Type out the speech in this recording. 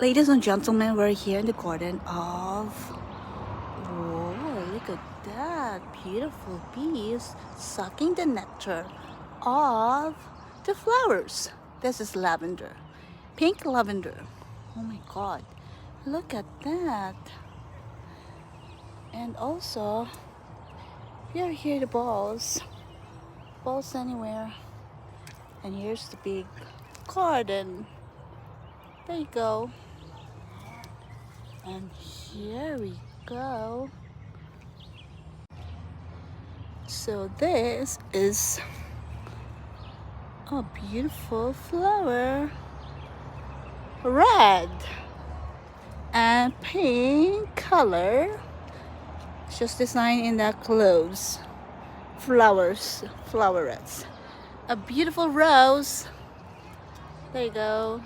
Ladies and gentlemen, we're here in the garden of... Whoa, look at that. Beautiful bees sucking the nectar of the flowers. This is lavender. Pink lavender. Oh my god. Look at that. And also, here hear the balls. Balls anywhere. And here's the big garden. There you go. And here we go. So this is a beautiful flower. Red and pink color. Just designed in the clothes. Flowers, flowerets. A beautiful rose. There you go.